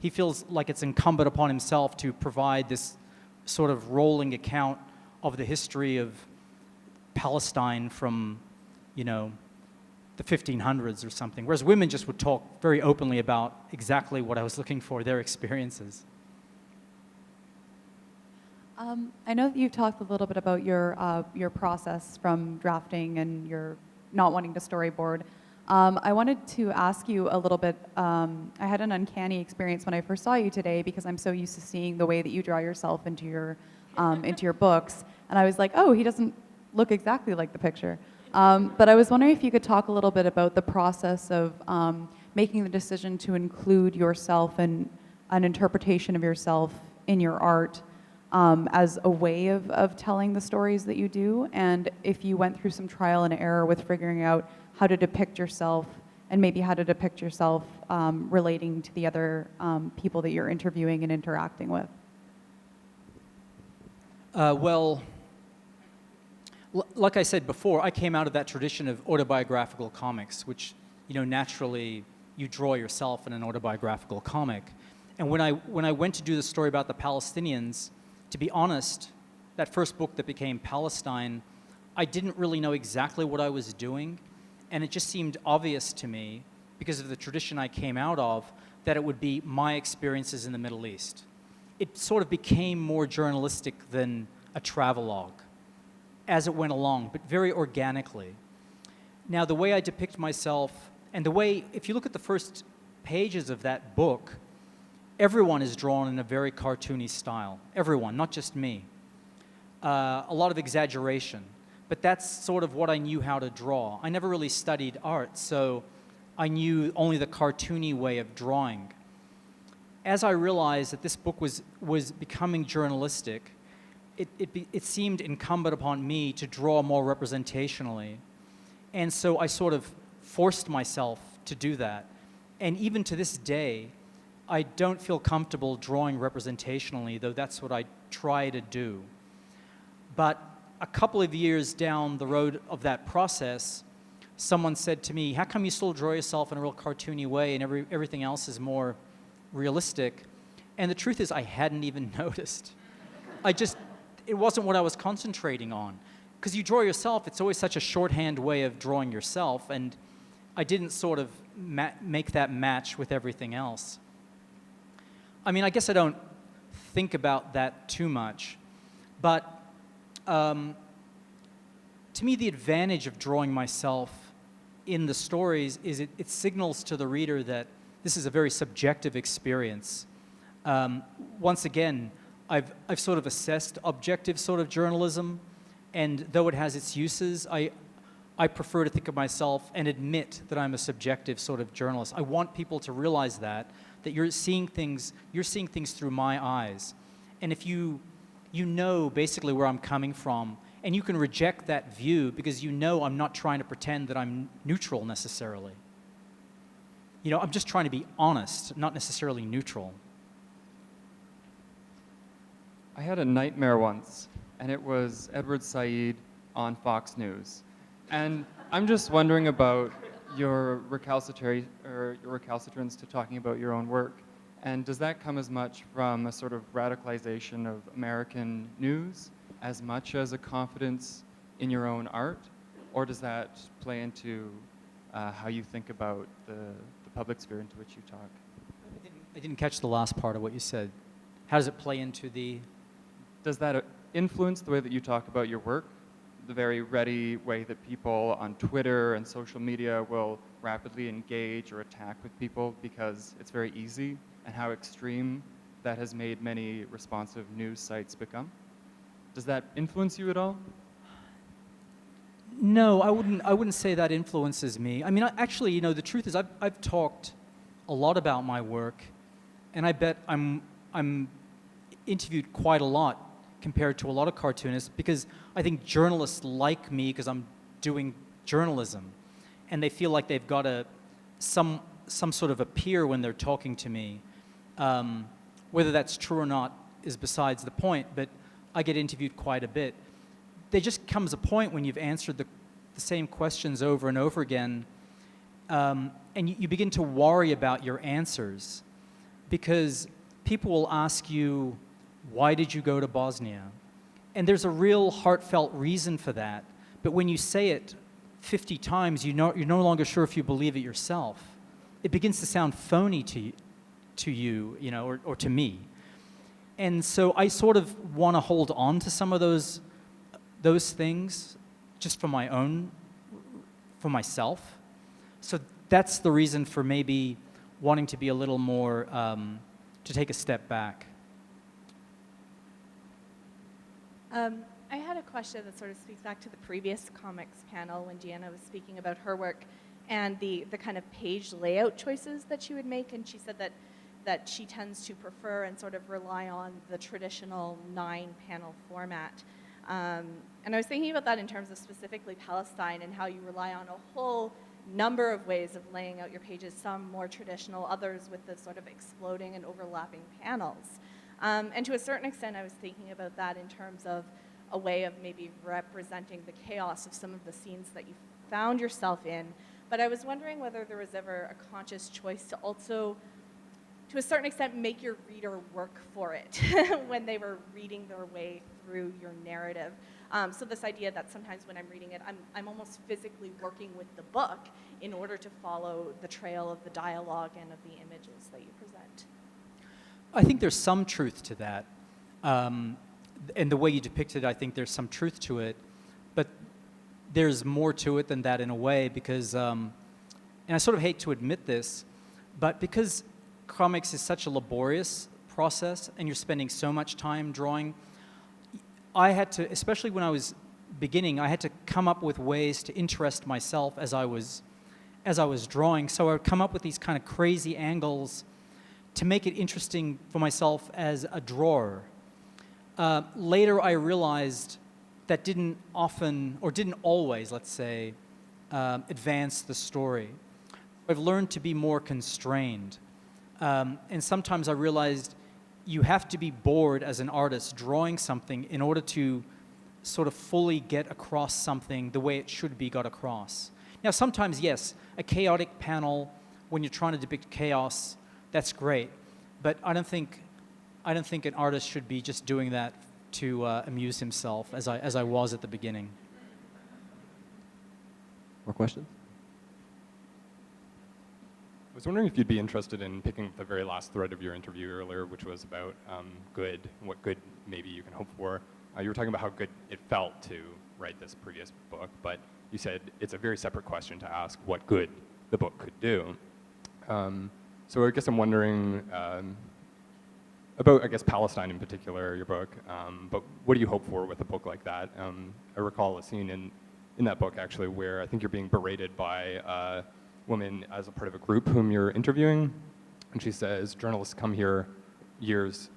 He feels like it's incumbent upon himself to provide this sort of rolling account of the history of Palestine from, the 1500s or something, whereas women just would talk very openly about exactly what I was looking for, their experiences. I know that you've talked a little bit about your process from drafting and your not wanting to storyboard. I wanted to ask you a little bit. I had an uncanny experience when I first saw you today, because I'm so used to seeing the way that you draw yourself into your books, and I was like, oh, he doesn't look exactly like the picture. But I was wondering if you could talk a little bit about the process of making the decision to include yourself and an interpretation of yourself in your art, as a way of telling the stories that you do, and if you went through some trial and error with figuring out how to depict yourself, and maybe how to depict yourself relating to the other people that you're interviewing and interacting with. Like I said before, I came out of that tradition of autobiographical comics, which, naturally you draw yourself in an autobiographical comic. And when I went to do the story about the Palestinians, to be honest, that first book that became Palestine, I didn't really know exactly what I was doing, and it just seemed obvious to me, because of the tradition I came out of, that it would be my experiences in the Middle East. It sort of became more journalistic than a travelogue as it went along, but very organically. Now, the way I depict myself, and the way, if you look at the first pages of that book, everyone is drawn in a very cartoony style. Everyone, not just me. A lot of exaggeration. But that's sort of what I knew how to draw. I never really studied art, so I knew only the cartoony way of drawing. As I realized that this book was becoming journalistic, it seemed incumbent upon me to draw more representationally. And so I sort of forced myself to do that. And even to this day, I don't feel comfortable drawing representationally, though that's what I try to do. But a couple of years down the road of that process, someone said to me, how come you still draw yourself in a real cartoony way and everything else is more realistic? And the truth is, I hadn't even noticed. It wasn't what I was concentrating on. Because you draw yourself, it's always such a shorthand way of drawing yourself, and I didn't sort of make that match with everything else. I mean, I guess I don't think about that too much, but to me, the advantage of drawing myself in the stories is it signals to the reader that this is a very subjective experience. Once again, I've sort of assessed objective sort of journalism, and though it has its uses, I prefer to think of myself and admit that I'm a subjective sort of journalist. I want people to realize that you're seeing things through my eyes. And if you know basically where I'm coming from, and you can reject that view because you know I'm not trying to pretend that I'm neutral necessarily. I'm just trying to be honest, not necessarily neutral. I had a nightmare once, and it was Edward Said on Fox News. And I'm just wondering about your recalcitrance to talking about your own work. And does that come as much from a sort of radicalization of American news as much as a confidence in your own art? Or does that play into how you think about the public sphere into which you talk? I didn't catch the last part of what you said. How does it play into the... Does that influence the way that you talk about your work? The very ready way that people on Twitter and social media will rapidly engage or attack with people because it's very easy, and how extreme that has made many responsive news sites become? Does that influence you at all? No, I wouldn't say that influences me. I mean, actually, the truth is I've talked a lot about my work, and I bet I'm interviewed quite a lot compared to a lot of cartoonists, because I think journalists like me because I'm doing journalism, and they feel like they've got some sort of a peer when they're talking to me. Whether that's true or not is besides the point, but I get interviewed quite a bit. There just comes a point when you've answered the same questions over and over again, and you begin to worry about your answers, because people will ask you, why did you go to Bosnia? And there's a real heartfelt reason for that, but when you say it 50 times, you're no longer sure if you believe it yourself. It begins to sound phony to you, or to me. And so I sort of want to hold on to some of those things just for myself. So that's the reason for maybe wanting to be a little more, to take a step back. I had a question that sort of speaks back to the previous comics panel when Deanna was speaking about her work and the kind of page layout choices that she would make, and she said that she tends to prefer and sort of rely on the traditional 9-panel format. And I was thinking about that in terms of specifically Palestine and how you rely on a whole number of ways of laying out your pages, some more traditional, others with the sort of exploding and overlapping panels. And to a certain extent, I was thinking about that in terms of a way of maybe representing the chaos of some of the scenes that you found yourself in. But I was wondering whether there was ever a conscious choice to also, to a certain extent, make your reader work for it when they were reading their way through your narrative. So this idea that sometimes when I'm reading it, I'm almost physically working with the book in order to follow the trail of the dialogue and of the images that you present. I think there's some truth to that. And the way you depict it, I think there's some truth to it. But there's more to it than that in a way, because, and I sort of hate to admit this, but because comics is such a laborious process and you're spending so much time drawing, I had to, especially when I was beginning, I had to come up with ways to interest myself as I was drawing. So I would come up with these kind of crazy angles to make it interesting for myself as a drawer. Later I realized that didn't often, or didn't always, let's say, advance the story. I've learned to be more constrained. And sometimes I realized you have to be bored as an artist drawing something in order to sort of fully get across something the way it should be got across. Now sometimes, yes, a chaotic panel, when you're trying to depict chaos, that's great. But I don't think an artist should be just doing that to amuse himself, as I was at the beginning. More questions? I was wondering if you'd be interested in picking up the very last thread of your interview earlier, which was about good, what good maybe you can hope for. You were talking about how good it felt to write this previous book, but you said it's a very separate question to ask what good the book could do. So I guess I'm wondering about, I guess, Palestine in particular, your book, but what do you hope for with a book like that? I recall a scene in that book, actually, where I think you're being berated by woman as a part of a group whom you're interviewing, and she says, journalists come here years,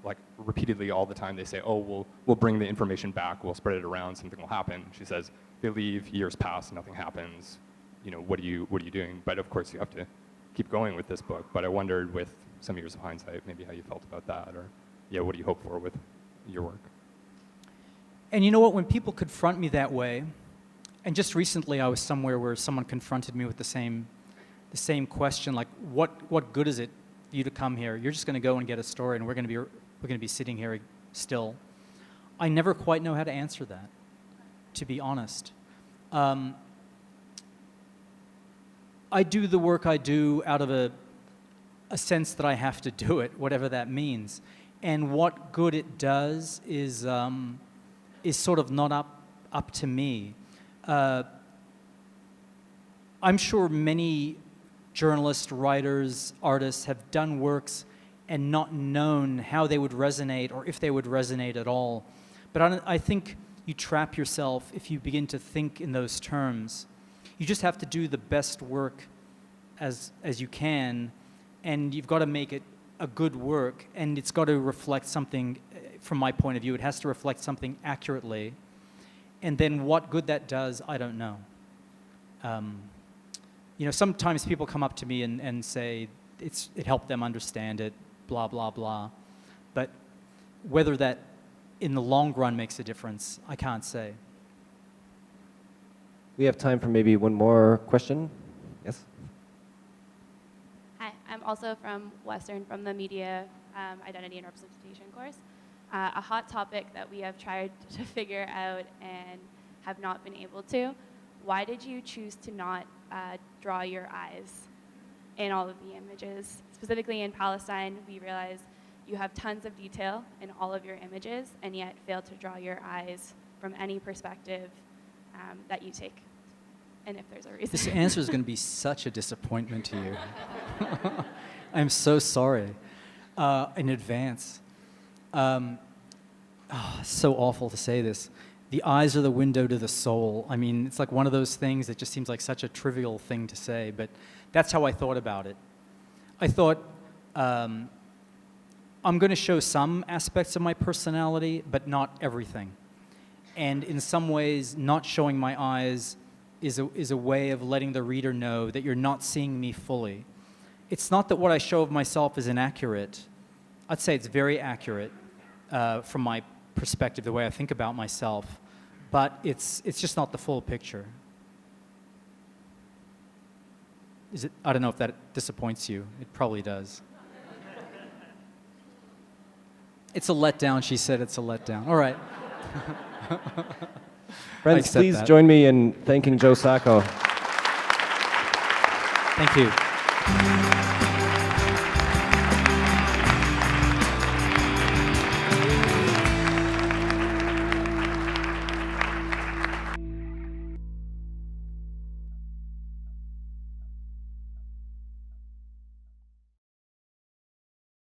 like repeatedly all the time. They say, oh, we'll bring the information back, we'll spread it around, something will happen. She says, they leave, years pass, nothing happens. What are you doing? But of course, you have to keep going with this book. But I wondered, with some years of hindsight, maybe how you felt about that, or what do you hope for with your work? And you know what? When people confront me that way, and just recently I was somewhere where someone confronted me with the same question, like, what good is it you to come here. You're just going to go and get a story, and we're going to be sitting here still. I never quite know how to answer that, to be honest. I do the work I do out of a sense that I have to do it, whatever that means. And what good it does is sort of not up to me. I'm sure many journalists, writers, artists have done works and not known how they would resonate or if they would resonate at all. But I think you trap yourself if you begin to think in those terms. You just have to do the best work as you can, and you've got to make it a good work, and it's got to reflect something, from my point of view, it has to reflect something accurately. And then what good that does, I don't know. Sometimes people come up to me and say it helped them understand it, blah, blah, blah. But whether that in the long run makes a difference, I can't say. We have time for maybe one more question. Yes? Hi, I'm also from Western, from the Media Identity and Representation course. A hot topic that we have tried to figure out and have not been able to. Why did you choose to not draw your eyes in all of the images? Specifically in Palestine, we realize you have tons of detail in all of your images and yet fail to draw your eyes from any perspective that you take, and if there's a reason. This answer is going to be such a disappointment to you. I'm so sorry in advance. So awful to say this. The eyes are the window to the soul. I mean, it's like one of those things that just seems like such a trivial thing to say, but that's how I thought about it. I thought, I'm going to show some aspects of my personality, but not everything. And in some ways, not showing my eyes is a way of letting the reader know that you're not seeing me fully. It's not that what I show of myself is inaccurate. I'd say it's very accurate from my perspective, the way I think about myself, but it's just not the full picture. I don't know if that disappoints you. It probably does. It's a letdown, she said. It's a letdown. All right. Friends, please join me in thanking Joe Sacco. Thank you.